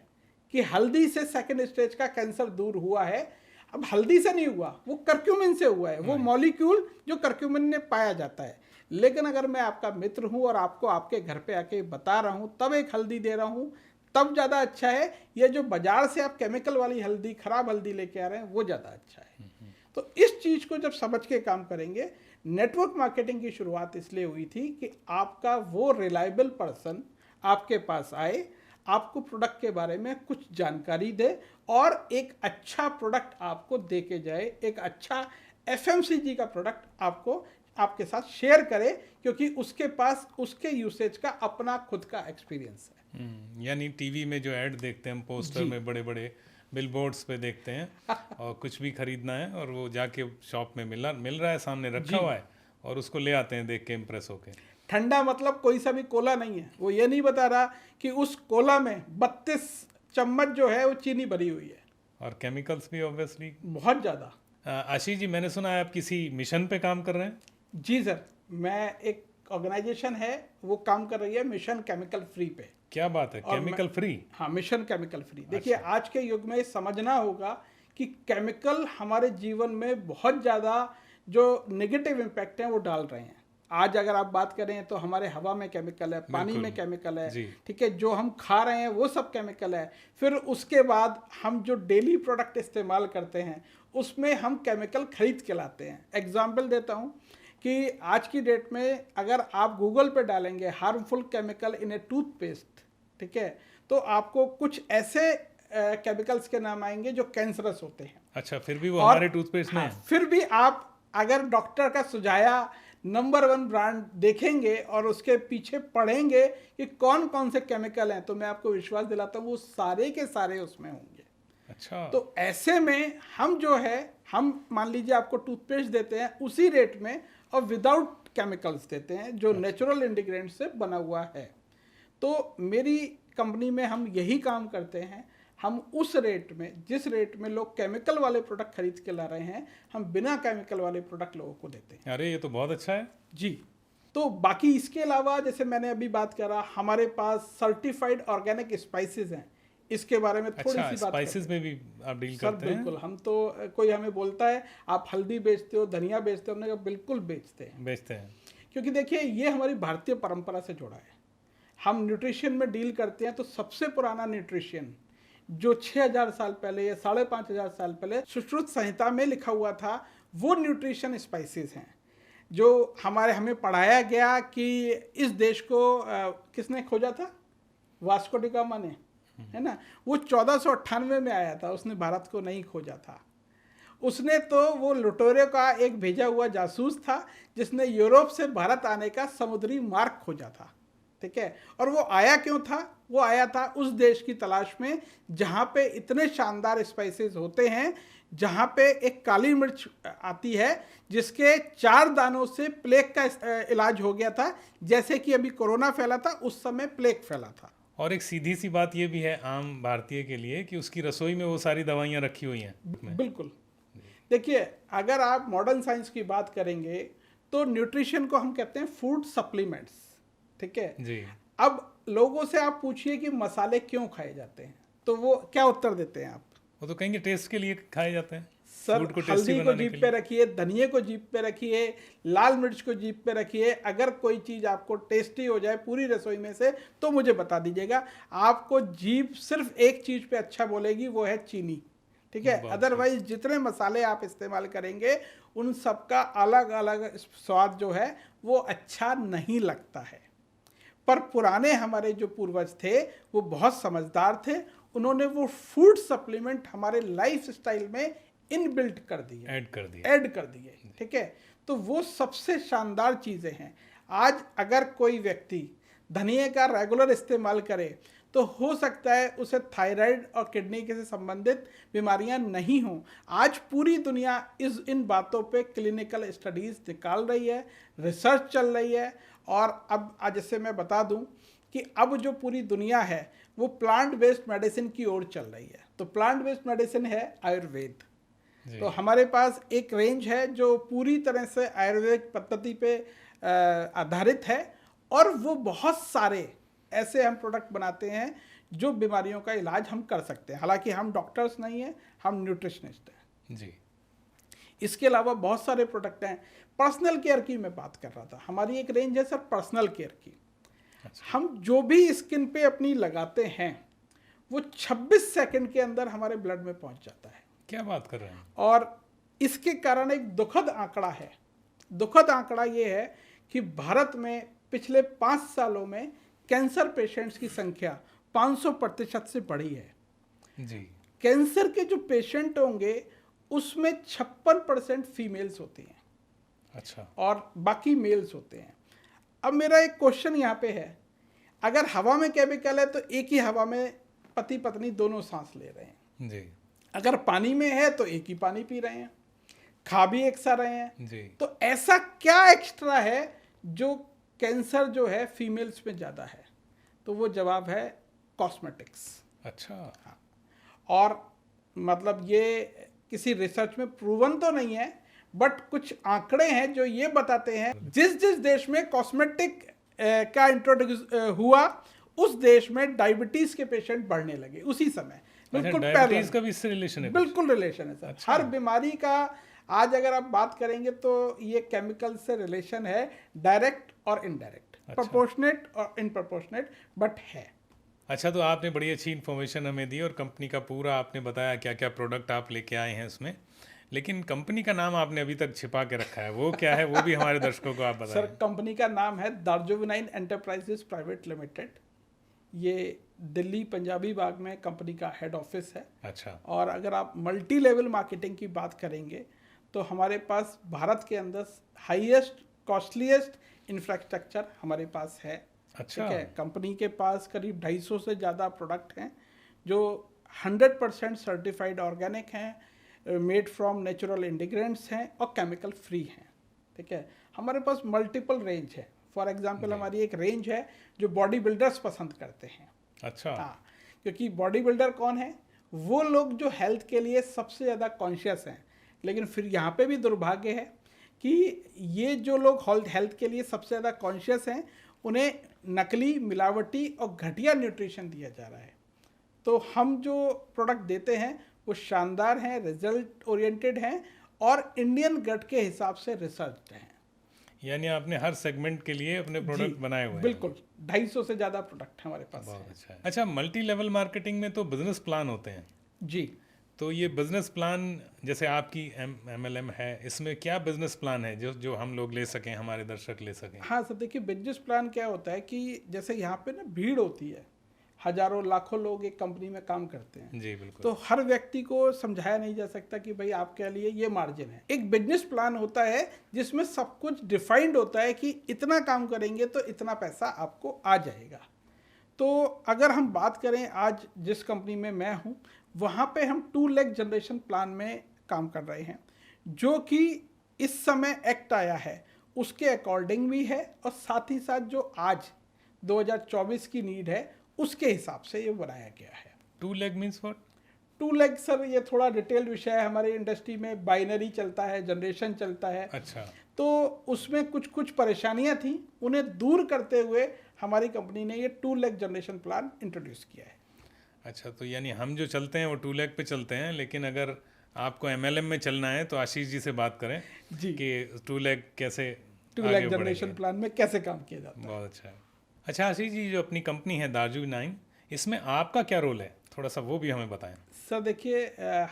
कि हल्दी से सेकंड स्टेज का कैंसर दूर हुआ है। अब हल्दी से नहीं हुआ, वो करक्यूमिन से हुआ है, वो मॉलिक्यूल जो करक्यूमिन में पाया जाता है। लेकिन अगर मैं आपका मित्र हूं और आपको आपके घर पे आके बता रहा हूं तब एक हल्दी दे रहा हूं, तब ज़्यादा अच्छा है। ये जो बाजार से आप केमिकल वाली हल्दी, खराब हल्दी लेके आ रहे हैं, वो ज़्यादा अच्छा है। तो इस चीज़ को जब समझ के काम करेंगे, नेटवर्क मार्केटिंग की शुरुआत इसलिए हुई थी कि आपका वो रिलायबल पर्सन आपके पास आए, आपको प्रोडक्ट के बारे में कुछ जानकारी दे और एक अच्छा प्रोडक्ट आपको दे के जाए, एक अच्छा FMCG का प्रोडक्ट आपको आपके साथ शेयर करे, क्योंकि उसके पास उसके यूसेज का अपना खुद का एक्सपीरियंस है। यानी टीवी में जो ऐड देखते हैं हम, पोस्टर में बड़े बड़े बिलबोर्ड्स पे देखते हैं और कुछ भी खरीदना है और वो जाके शॉप में मिल रहा है, सामने रखा हुआ है और उसको ले आते हैं देख के इम्प्रेस होके। ठंडा मतलब कोई सा भी कोला नहीं है, वो ये नहीं बता रहा कि उस कोला में 32 चम्मच जो है वो चीनी भरी हुई है, और केमिकल्स भी ऑब्वियसली बहुत ज़्यादा। आशीष जी, मैंने सुना है आप किसी मिशन पे काम कर रहे हैं। जी सर, मैं एक ऑर्गेनाइजेशन है वो काम कर रही है मिशन केमिकल फ्री पे। क्या बात है, केमिकल फ्री? हाँ, मिशन केमिकल फ्री। देखिए आज के युग में समझना होगा कि केमिकल हमारे जीवन में बहुत ज़्यादा जो नेगेटिव इम्पैक्ट है वो डाल रहे हैं। आज अगर आप बात करें तो हमारे हवा में केमिकल है, पानी में केमिकल है, ठीक है, जो हम खा रहे हैं वो सब केमिकल है। फिर उसके बाद हम जो डेली प्रोडक्ट इस्तेमाल करते हैं उसमें हम केमिकल खरीद के लाते हैं। एग्जाम्पल देता हूँ कि आज की डेट में अगर आप गूगल पे डालेंगे harmful chemical in A toothpaste, ठीक है, तो आपको कुछ ऐसे केमिकल्स के नाम आएंगे जो कैंसरस होते हैं। अच्छा, फिर भी वो हमारे टूथपेस्ट में है? फिर भी आप अगर डॉक्टर का सुझाया नंबर 1 ब्रांड देखेंगे और उसके पीछे पढ़ेंगे कि कौन कौन से केमिकल हैं, तो मैं आपको विश्वास दिलाता हूँ वो सारे के सारे उसमें होंगे। अच्छा। तो ऐसे में हम जो है, हम मान लीजिए आपको टूथपेस्ट देते हैं उसी रेट में और विदाउट केमिकल्स देते हैं जो नेचुरल इंग्रेडिएंट्स से बना हुआ है। तो मेरी कंपनी में हम यही काम करते हैं। हम उस रेट में, जिस रेट में लोग केमिकल वाले प्रोडक्ट खरीद के ला रहे हैं, हम बिना केमिकल वाले प्रोडक्ट लोगों को देते हैं। अरे ये तो बहुत अच्छा है जी। तो बाकी इसके अलावा जैसे मैंने अभी बात करा, हमारे पास सर्टिफाइड ऑर्गेनिक स्पाइसेस हैं, इसके बारे में थोड़ी सी बात स्पाइसेस में भी आप डील करते हैं? बिल्कुल। हम तो, कोई हमें बोलता है आप हल्दी बेचते हो, धनिया बेचते हो, हमने कहा बिल्कुल बेचते हैं। क्योंकि देखिए ये हमारी भारतीय परंपरा से जुड़ा है। हम न्यूट्रिशन में डील करते हैं तो सबसे पुराना न्यूट्रिशन जो 6000 साल पहले या 5500 साल पहले सुश्रुत संहिता में लिखा हुआ था, वो न्यूट्रिशन स्पाइसेस हैं जो हमें पढ़ाया गया कि इस देश को किसने खोजा था? वास्को डी गामा ने, है ना। वो 1498 में आया था, उसने भारत को नहीं खोजा था। उसने तो वो लुटेरों का एक भेजा हुआ जासूस था जिसने यूरोप से भारत आने का समुद्री मार्ग खोजा था, ठीक है। और वो आया क्यों था? वो आया था उस देश की तलाश में जहाँ पे इतने शानदार स्पाइसेस होते हैं, जहाँ पे एक काली मिर्च आती है जिसके 4 दानों से प्लेग का इलाज हो गया था। जैसे कि अभी कोरोना फैला था, उस समय प्लेग फैला था। और एक सीधी सी बात ये भी है आम भारतीय के लिए कि उसकी रसोई में वो सारी दवाइयाँ रखी हुई हैं। बिल्कुल। देखिए अगर आप मॉडर्न साइंस की बात करेंगे तो न्यूट्रिशन को हम कहते हैं फूड सप्लीमेंट्स, ठीक है जी। अब लोगों से आप पूछिए कि मसाले क्यों खाए जाते हैं, तो वो क्या उत्तर देते हैं आप? वो तो कहेंगे टेस्ट के लिए खाए जाते हैं, सर फूड को टेस्टी हल्दी को बनाने जीभ के पे लिए। रखिए, धनिए को जीभ पे रखिए, लाल मिर्च को जीभ पे रखिए, अगर कोई चीज़ आपको टेस्टी हो जाए पूरी रसोई में से तो मुझे बता दीजिएगा। आपको जीभ सिर्फ एक चीज़ पे अच्छा बोलेगी, वो है चीनी, ठीक है। बहुत अदरवाइज जितने मसाले आप इस्तेमाल करेंगे उन सबका अलग अलग स्वाद जो है वो अच्छा नहीं लगता है। पर पुराने हमारे जो पूर्वज थे वो बहुत समझदार थे, उन्होंने वो फूड सप्लीमेंट हमारे लाइफ स्टाइल में इनबिल्ट कर दिए, ऐड कर दिए, ठीक है। तो वो सबसे शानदार चीज़ें हैं। आज अगर कोई व्यक्ति धनिए का रेगुलर इस्तेमाल करे तो हो सकता है उसे थायराइड और किडनी के से संबंधित बीमारियां नहीं हों। आज पूरी दुनिया इन बातों पे क्लिनिकल स्टडीज़ निकाल रही है, रिसर्च चल रही है। और अब आज जैसे मैं बता दूं कि अब जो पूरी दुनिया है वो प्लांट बेस्ड मेडिसिन की ओर चल रही है। तो प्लांट बेस्ड मेडिसिन है आयुर्वेद। तो हमारे पास एक रेंज है जो पूरी तरह से आयुर्वेदिक पद्धति पे आधारित है, और वो बहुत सारे ऐसे हम प्रोडक्ट बनाते हैं जो बीमारियों का इलाज हम कर सकते हैं। हालांकि हम डॉक्टर्स नहीं हैं, हम न्यूट्रिशनिस्ट हैं जी। इसके अलावा बहुत सारे प्रोडक्ट हैं। पर्सनल केयर की मैं बात कर रहा था, हमारी एक रेंज है सर पर्सनल केयर की। हम जो भी स्किन पे अपनी लगाते हैं वो 26 सेकंड के अंदर हमारे ब्लड में पहुंच जाता है। क्या बात कर रहे हैं? और इसके कारण एक दुखद आंकड़ा है, दुखद आंकड़ा ये है कि भारत में पिछले 5 सालों में कैंसर पेशेंट्स की संख्या 500% से बढ़ी है जी। कैंसर के जो पेशेंट होंगे उसमें 56% फीमेल्स होती हैं, अच्छा, और बाकी मेल्स होते हैं। अब मेरा एक क्वेश्चन यहाँ पे है, अगर हवा में केमिकल है तो एक ही हवा में पति पत्नी दोनों सांस ले रहे हैं जी। अगर पानी में है तो एक ही पानी पी रहे हैं, खा भी एक सा रहे हैं जी। तो ऐसा क्या एक्स्ट्रा है जो कैंसर जो है फीमेल्स में ज़्यादा है? तो वो जवाब है कॉस्मेटिक्स। अच्छा। हाँ, और मतलब ये किसी रिसर्च में प्रूवन तो नहीं है, बट कुछ आंकड़े हैं जो ये बताते हैं जिस जिस देश में कॉस्मेटिक का इंट्रोड्यूस हुआ उस देश में डायबिटीज के पेशेंट बढ़ने लगे उसी समय। बिल्कुल डायबिटीज का भी इससे रिलेशन है? बिल्कुल रिलेशन है सर। अच्छा। हर बीमारी का आज अगर आप बात करेंगे तो ये केमिकल से रिलेशन है, डायरेक्ट और इनडायरेक्ट, प्रोपोर्शनेट और इनप्रोपोर्शनेट, बट है। अच्छा, तो आपने बड़ी अच्छी इन्फॉर्मेशन हमें दी और कंपनी का पूरा आपने बताया क्या क्या प्रोडक्ट आप लेके आए हैं उसमें, लेकिन कंपनी का नाम आपने अभी तक छिपा के रखा है, वो क्या है वो भी हमारे दर्शकों को आप बताएं। सर कंपनी का नाम है दार्जुविनाइन एंटरप्राइजेस प्राइवेट लिमिटेड। ये दिल्ली पंजाबी बाग में कंपनी का हेड ऑफिस है। अच्छा। और अगर आप मल्टी लेवल मार्केटिंग की बात करेंगे तो हमारे पास भारत के अंदर हाईएस्ट कॉस्टलीस्ट इंफ्रास्ट्रक्चर हमारे पास है। अच्छा। ठीक है, कंपनी के पास करीब 250 से ज़्यादा प्रोडक्ट हैं जो 100% सर्टिफाइड ऑर्गेनिक हैं, मेड फ्रॉम नेचुरल इंग्रेडिएंट्स हैं और केमिकल फ्री हैं। ठीक है, हमारे पास मल्टीपल रेंज है। फॉर एग्जांपल हमारी एक रेंज है जो बॉडी बिल्डर्स पसंद करते हैं। अच्छा। हाँ, क्योंकि बॉडी बिल्डर कौन है? वो लोग जो हेल्थ के लिए सबसे ज़्यादा कॉन्शियस हैं। लेकिन फिर यहाँ पे भी दुर्भाग्य है कि ये जो लोग हेल्थ के लिए सबसे ज़्यादा कॉन्शियस हैं उन्हें नकली, मिलावटी और घटिया न्यूट्रिशन दिया जा रहा है। तो हम जो प्रोडक्ट देते हैं वो शानदार हैं, रिजल्ट ओरिएंटेड हैं और इंडियन गट के हिसाब से रिसर्च हैं। यानी आपने हर सेगमेंट के लिए अपने प्रोडक्ट बनाए हुए हैं? बिल्कुल, 250 से ज़्यादा प्रोडक्ट हमारे पास बहुत है। अच्छा है। अच्छा, मल्टी लेवल मार्केटिंग में तो बिजनेस प्लान होते हैं जी। तो ये बिजनेस प्लान जैसे आपकी MLM है, इसमें क्या बिजनेस प्लान है जो हम लोग ले सकें, हमारे दर्शक ले सकें? हाँ सर, देखिए बिजनेस प्लान क्या होता है कि जैसे यहाँ पे ना भीड़ होती है, हजारों लाखों लोग एक कंपनी में काम करते हैं। जी बिल्कुल। तो हर व्यक्ति को समझाया नहीं जा सकता कि भाई आपके लिए ये मार्जिन है। एक बिजनेस प्लान होता है जिसमें सब कुछ डिफाइंड होता है कि इतना काम करेंगे तो इतना पैसा आपको आ जाएगा। तो अगर हम बात करें आज जिस कंपनी में मैं हूँ वहाँ पे हम 2 लाख जनरेशन प्लान में काम कर रहे हैं, जो कि इस समय एक्ट आया है उसके अकॉर्डिंग भी है और साथ ही साथ जो आज 2024 की नीड है उसके हिसाब से ये बनाया गया है। 2 lakh means what? 2 lakh sir ये थोड़ा डिटेल विषय है। हमारे इंडस्ट्री में बाइनरी चलता है, जनरेशन चलता है। अच्छा। तो उसमें कुछ परेशानियां थी, उन्हें दूर करते हुए हमारी कंपनी ने ये 2 लाख जनरेशन प्लान इंट्रोड्यूस किया है। अच्छा, तो यानी हम जो चलते हैं वो 2 लाख पे चलते हैं, लेकिन अगर आपको MLM में चलना है तो आशीष जी से बात करें जी, कि 2 लाख कैसे 2 आगे लाख बढ़ेंगे। जनरेशन प्लान में कैसे काम किया जाता है। बहुत अच्छा है। अच्छा आशीष जी, जो अपनी कंपनी है दार्जू 9, इसमें आपका क्या रोल है, थोड़ा सा वो भी हमें बताएं। सर देखिए,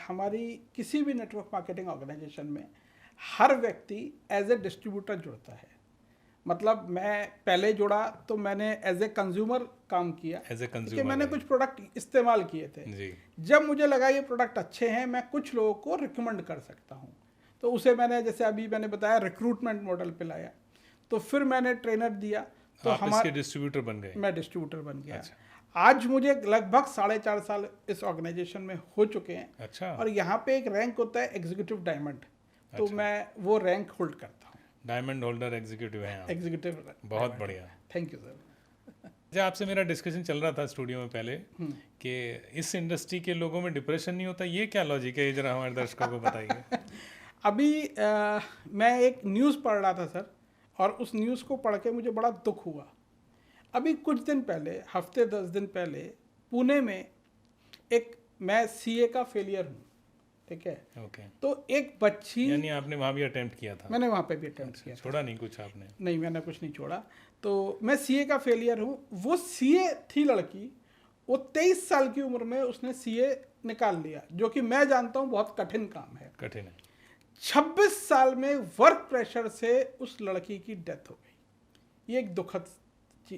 हमारी किसी भी नेटवर्क मार्केटिंग ऑर्गेनाइजेशन में हर व्यक्ति एज ए डिस्ट्रीब्यूटर जुड़ता है। मतलब मैं पहले जुड़ा तो मैंने एज ए कंज्यूमर काम किया, एज ए कि कंज्यूमर मैंने कुछ प्रोडक्ट इस्तेमाल किए थे। जी, जब मुझे लगा ये प्रोडक्ट अच्छे हैं, मैं कुछ लोगों को रिकमेंड कर सकता हूँ, तो उसे मैंने, जैसे अभी मैंने बताया, रिक्रूटमेंट मॉडल पे लाया। तो फिर मैंने ट्रेनर दिया, तो आप इसके डिस्ट्रीब्यूटर बन गए। मैं डिस्ट्रीब्यूटर बन गया। अच्छा। आज मुझे लगभग 4.5 साल इस ऑर्गेनाइजेशन में हो चुके हैं। अच्छा, और यहाँ पे एक रैंक होता है एग्जीक्यूटिव डायमंड, तो अच्छा। मैं वो रैंक होल्ड करता हूँ, डायमंड होल्डर एग्जीक्यूटिव हैं आप। एग्जीक्यूटिव। बहुत बढ़िया। Thank you sir. अच्छा, आपसे मेरा डिस्कशन चल रहा था स्टूडियो में पहले कि इस इंडस्ट्री के लोगों में डिप्रेशन नहीं होता, ये क्या लॉजिक है, ये जरा हमारे दर्शकों को बताइए। अभी मैं एक न्यूज़ पढ़ रहा था सर, और उस न्यूज़ को पढ़ के मुझे बड़ा दुख हुआ। अभी कुछ दिन पहले, हफ्ते 10 दिन पहले, पुणे में मैं सीए का फेलियर हूँ, ठीक है। ओके, तो एक बच्ची, यानी आपने वहाँ भी अटेम्प्ट किया था। मैंने वहाँ पे भी अटेम्प्ट किया था। छोड़ा नहीं कुछ आपने। नहीं, मैंने कुछ नहीं छोड़ा। तो मैं सीए का फेलियर हूँ। वो सीए थी लड़की, वो 23 साल की उम्र में उसने सीए निकाल लिया, जो कि मैं जानता हूँ बहुत कठिन काम है। कठिन है। 26 साल में वर्क प्रेशर से उस लड़की की डेथ हो गई। ये एक दुखद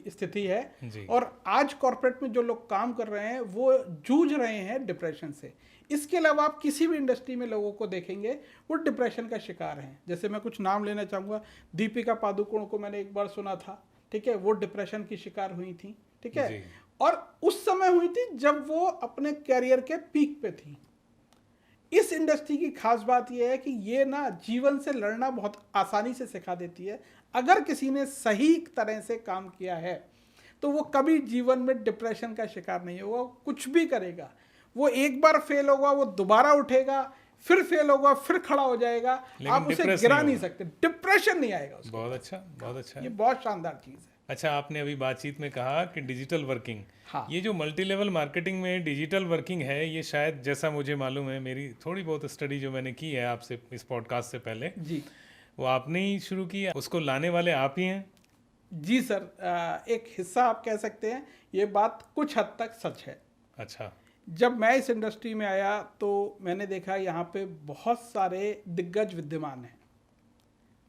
स्थिति है। जी। और आज कॉर्पोरेट में जो लोग काम कर रहे हैं वो जूझ रहे हैं डिप्रेशन से। इसके अलावा आप किसी भी इंडस्ट्री में लोगों को देखेंगे वो डिप्रेशन का शिकार हैं। जैसे मैं कुछ नाम लेना चाहूँगा, दीपिका पादुकोण को मैंने एक बार सुना था, ठीक है, वो डिप्रेशन की शिकार हुई थी, ठीक है। जी। और उस समय हुई थी जब वो अपने कैरियर के पीक पे थी। इस इंडस्ट्री की खास बात यह है कि ये ना जीवन से लड़ना बहुत आसानी से सिखा देती है। अगर किसी ने सही तरह से काम किया है तो वो कभी जीवन में डिप्रेशन का शिकार नहीं होगा। कुछ भी करेगा, वो एक बार फेल होगा, वो दोबारा उठेगा, फिर फेल होगा, फिर खड़ा हो जाएगा, आप उसे गिरा नहीं सकते, डिप्रेशन नहीं आएगा उसको। बहुत अच्छा, बहुत अच्छा। ये बहुत शानदार चीज़ है। अच्छा, आपने अभी बातचीत में कहा कि डिजिटल वर्किंग, हाँ। ये जो मल्टी लेवल मार्केटिंग में डिजिटल वर्किंग है, ये शायद, जैसा मुझे मालूम है, मेरी थोड़ी बहुत स्टडी जो मैंने की है आपसे इस पॉडकास्ट से पहले, जी वो आपने ही शुरू की है, उसको लाने वाले आप ही हैं। जी सर, एक हिस्सा आप कह सकते हैं। ये बात कुछ हद तक सच है। अच्छा। जब मैं इस इंडस्ट्री में आया तो मैंने देखा यहाँ पे बहुत सारे दिग्गज विद्यमान हैं,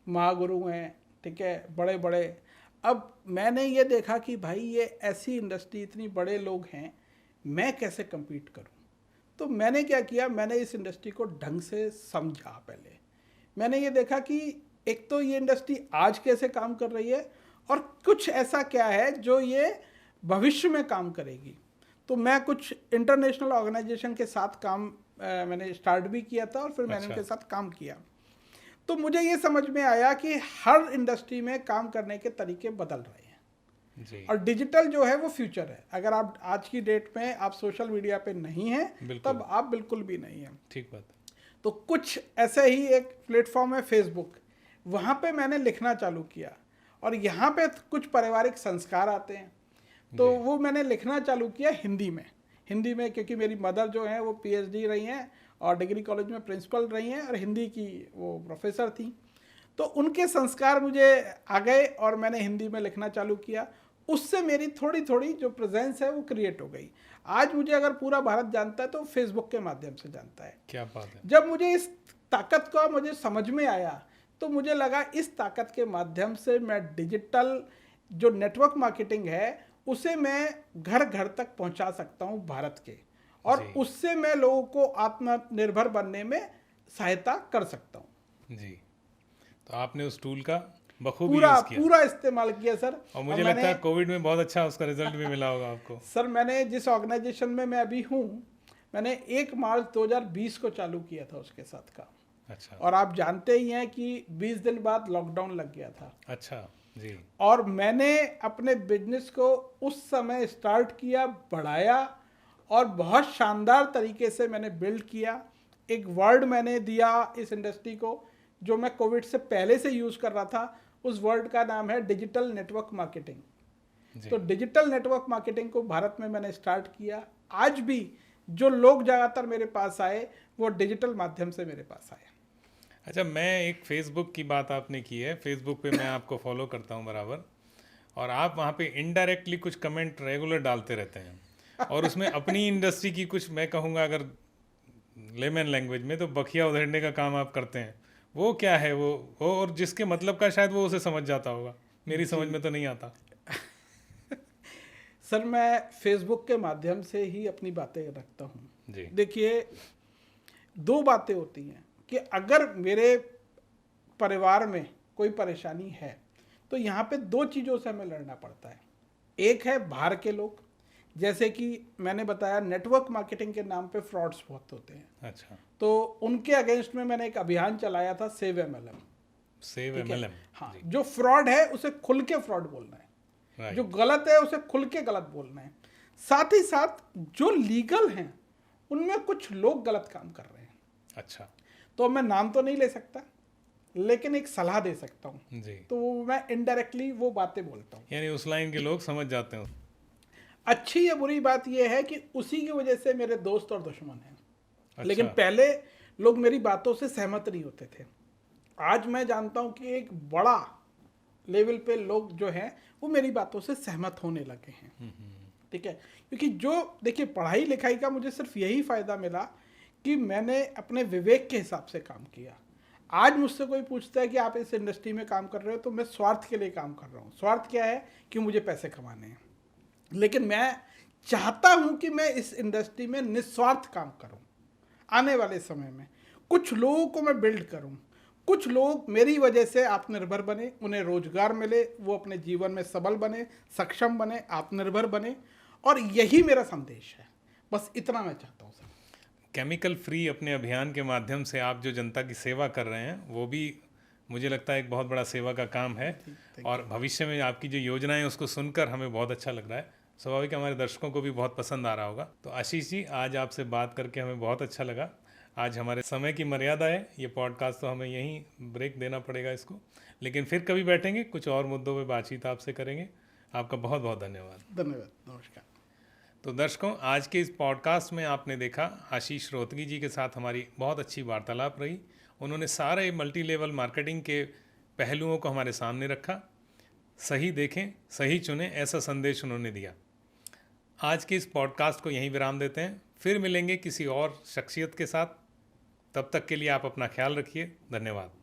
महागुरु हैं, ठीक है, बड़े बड़े। अब मैंने ये देखा कि भाई ये ऐसी इंडस्ट्री, इतनी बड़े लोग हैं, मैं कैसे compete करूं। तो मैंने क्या किया, मैंने इस इंडस्ट्री को ढंग से समझा। पहले मैंने ये देखा कि एक तो ये इंडस्ट्री आज कैसे काम कर रही है और कुछ ऐसा क्या है जो ये भविष्य में काम करेगी। तो मैं कुछ इंटरनेशनल ऑर्गेनाइजेशन के साथ काम मैंने स्टार्ट भी किया था और फिर मैंने अच्छा। उनके साथ काम किया। तो मुझे ये समझ में आया कि हर इंडस्ट्री में काम करने के तरीके बदल रहे हैं जी। और डिजिटल जो है वो फ्यूचर है। अगर आप आज की डेट में आप सोशल मीडिया पे नहीं हैं तब आप बिल्कुल भी नहीं हैं। ठीक बात। तो कुछ ऐसे ही एक प्लेटफॉर्म है फेसबुक, वहाँ पे मैंने लिखना चालू किया और यहाँ पे कुछ पारिवारिक संस्कार आते हैं, तो वो मैंने लिखना चालू किया हिंदी में, क्योंकि मेरी मदर जो है वो PhD रही हैं और डिग्री कॉलेज में प्रिंसिपल रही हैं और हिंदी की वो प्रोफेसर थी। तो उनके संस्कार मुझे आ गए और मैंने हिंदी में लिखना चालू किया। उससे मेरी थोड़ी थोड़ी जो प्रेजेंस है वो क्रिएट हो गई। आज मुझे अगर पूरा भारत जानता है तो फेसबुक के माध्यम से जानता है। क्या बात है। जब मुझे इस ताकत का मुझे समझ में आया तो मुझे लगा इस ताकत के माध्यम से मैं डिजिटल जो नेटवर्क मार्केटिंग है उसे मैं घर घर तक पहुंचा सकता हूं भारत के, और उससे मैं लोगों को आत्मनिर्भर बनने में सहायता कर सकता हूं। जी। तो आपने उस टूल का बखूबी यूज़ किया। पूरा इस्तेमाल किया सर। और मुझे लगता है कोविड में बहुत अच्छा उसका रिजल्ट भी मिला होगा आपको। सर मैंने जिस ऑर्गेनाइजेशन में मैं अभी हूँ, मैंने 1 मार्च 2020 को चालू किया था उसके साथ का। अच्छा। और आप जानते ही हैं कि 20 दिन बाद लॉकडाउन लग गया था। अच्छा जी। और मैंने अपने बिजनेस को उस समय स्टार्ट किया, बढ़ाया और बहुत शानदार तरीके से मैंने बिल्ड किया। एक वर्ड मैंने दिया इस इंडस्ट्री को जो मैं कोविड से पहले से यूज़ कर रहा था, उस वर्ड का नाम है डिजिटल नेटवर्क मार्केटिंग। तो डिजिटल नेटवर्क मार्केटिंग को भारत में मैंने स्टार्ट किया। आज भी जो लोग ज़्यादातर मेरे पास आए वो डिजिटल माध्यम से मेरे पास आए। अच्छा, मैं एक फेसबुक की बात आपने की है, फेसबुक पे मैं आपको फॉलो करता हूँ बराबर, और आप वहाँ पे इनडायरेक्टली कुछ कमेंट रेगुलर डालते रहते हैं और उसमें अपनी इंडस्ट्री की कुछ, मैं कहूँगा अगर लेमन लैंग्वेज में, तो बखिया उधेड़ने का काम आप करते हैं। वो क्या है वो और जिसके मतलब का शायद वो उसे समझ जाता होगा, मेरी समझ में तो नहीं आता। सर, मैं फेसबुक के माध्यम से ही अपनी बातें रखता हूँ जी। देखिए, दो बातें होती हैं कि अगर मेरे परिवार में कोई परेशानी है तो यहाँ पे दो चीज़ों से हमें लड़ना पड़ता है। एक है बाहर के लोग, जैसे कि मैंने बताया नेटवर्क मार्केटिंग के नाम पे फ्रॉड्स बहुत होते हैं। अच्छा, तो उनके अगेंस्ट में मैंने एक अभियान चलाया था, सेव एमएलएम। Save MLM. हाँ, जो फ्रॉड है उसे खुल के फ्रॉड बोलना है, राइट। जो गलत है उसे खुल के गलत बोलना है। साथ ही साथ जो लीगल हैं उनमें कुछ लोग गलत काम कर रहे हैं। अच्छा तो मैं नाम तो नहीं ले सकता, लेकिन एक सलाह दे सकता हूँ। जी, तो मैं इनडायरेक्टली वो बातें बोलता हूँ। यानी उस लाइन के लोग समझ जाते हैं। अच्छी या बुरी बात यह है कि उसी की वजह से मेरे दोस्त और दुश्मन हैं। अच्छा। लेकिन पहले लोग मेरी बातों से सहमत नहीं होते थे। आज मैं जानता हूँ कि एक बड़ा लेवल पे लोग जो हैं वो मेरी बातों से सहमत होने लगे हैं। ठीक है, क्योंकि जो देखिए, पढ़ाई लिखाई का मुझे सिर्फ यही फ़ायदा मिला कि मैंने अपने विवेक के हिसाब से काम किया। आज मुझसे कोई पूछता है कि आप इस इंडस्ट्री में काम कर रहे हो, तो मैं स्वार्थ के लिए काम कर रहा हूँ। स्वार्थ क्या है कि मुझे पैसे कमाने हैं, लेकिन मैं चाहता हूँ कि मैं इस इंडस्ट्री में निस्वार्थ काम करूँ। आने वाले समय में कुछ लोगों को मैं बिल्ड करूँ, कुछ लोग मेरी वजह से आत्मनिर्भर बने, उन्हें रोजगार मिले, वो अपने जीवन में सबल बने, सक्षम बने, आत्मनिर्भर बने, और यही मेरा संदेश है। बस इतना मैं चाहता हूँ सर। केमिकल फ्री अपने अभियान के माध्यम से आप जो जनता की सेवा कर रहे हैं वो भी मुझे लगता है एक बहुत बड़ा सेवा का काम है, और भविष्य में आपकी जो योजनाएं हैं उसको सुनकर हमें बहुत अच्छा लग रहा है। स्वाभाविक हमारे दर्शकों को भी बहुत पसंद आ रहा होगा। तो आशीष जी, आज आपसे बात करके हमें बहुत अच्छा लगा। आज हमारे समय की मर्यादा है, ये पॉडकास्ट तो हमें यहीं ब्रेक देना पड़ेगा इसको, लेकिन फिर कभी बैठेंगे, कुछ और मुद्दों पे बातचीत आपसे करेंगे। आपका बहुत बहुत धन्यवाद। धन्यवाद, नमस्कार। तो दर्शकों, आज के इस पॉडकास्ट में आपने देखा आशीष रोहतगी जी के साथ हमारी बहुत अच्छी वार्तालाप रही। उन्होंने सारे मल्टी लेवल मार्केटिंग के पहलुओं को हमारे सामने रखा। सही देखें, सही चुनें, ऐसा संदेश उन्होंने दिया। आज के इस पॉडकास्ट को यहीं विराम देते हैं, फिर मिलेंगे किसी और शख्सियत के साथ। तब तक के लिए आप अपना ख्याल रखिए। धन्यवाद।